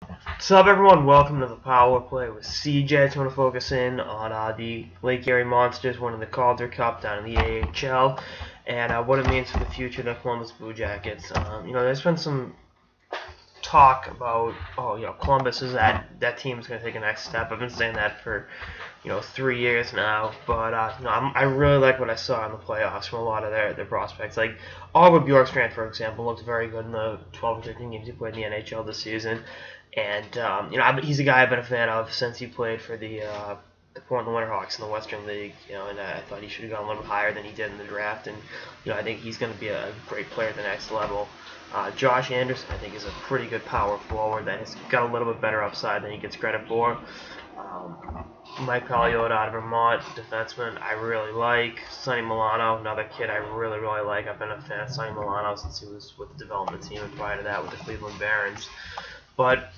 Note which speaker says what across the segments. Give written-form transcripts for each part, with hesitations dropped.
Speaker 1: What's up, everyone? Welcome to the Power Play with CJ. I just want to focus in on the Lake Erie Monsters winning the Calder Cup down in the AHL and what it means for the future of the Columbus Blue Jackets. There's been some talk about, Columbus is that team is going to take a next step. I've been saying that for 3 years now, but I really like what I saw in the playoffs from a lot of their prospects. Like Oliver Bjorkstrand, for example, looked very good in the 12 or 13 games he played in the NHL this season, and he's a guy I've been a fan of since he played for the Portland Winterhawks in the Western League. And I thought he should have gone a little bit higher than he did in the draft, and I think he's going to be a great player at the next level. Josh Anderson, I think, is a pretty good power forward that has got a little bit better upside than he gets credit for. Mike Palliota out of Vermont, defenseman, I really like. Sonny Milano, another kid I really like. I've been a fan of Sonny Milano since he was with the development team and prior to that with the Cleveland Barons. But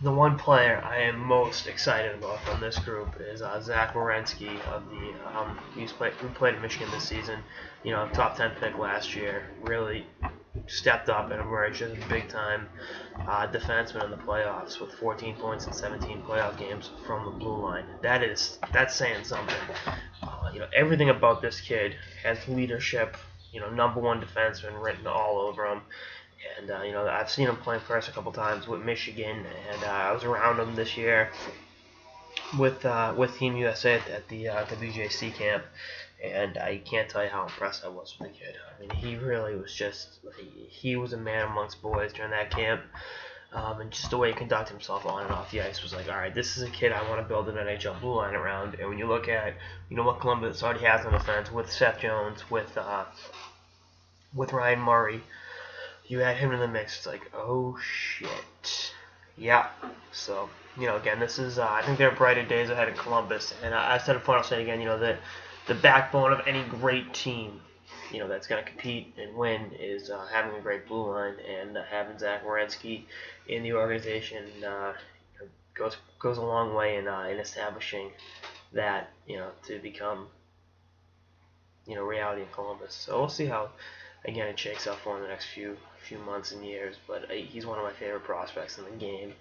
Speaker 1: the one player I am most excited about from this group is Zach Werenski of the who played at Michigan this season. Top 10 pick last year. Really stepped up and emerged as a big-time defenseman in the playoffs with 14 points in 17 playoff games from the blue line. That's saying something. Everything about this kid has leadership. Number one defenseman written all over him. And I've seen him play in person a couple times with Michigan, and I was around him this year with Team USA at the WJC camp, and I can't tell you how impressed I was with the kid. I mean, he really was he was a man amongst boys during that camp, and just the way he conducted himself on and off the ice was like, all right, this is a kid I want to build an NHL blue line around. And when you look at what Columbus already has on defense with Seth Jones, with Ryan Murray. You add him in the mix, it's like, oh shit. Yeah. So, again, this is, I think there are brighter days ahead in Columbus. And I said it before, I'll say it again, the backbone of any great team, that's going to compete and win is having a great blue line. And having Zach Werenski in the organization goes a long way in establishing that, to become, reality in Columbus. So we'll see how, again, it shakes out for him in the next few months and years. But he's one of my favorite prospects in the game,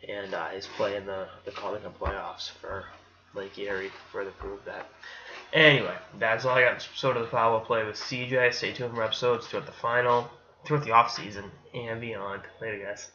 Speaker 1: and his play in the Calder Cup playoffs for Lake Erie further proved that. Anyway, that's all I got. So to the Power Play with CJ. Stay tuned for episodes throughout the off season and beyond. Later, guys.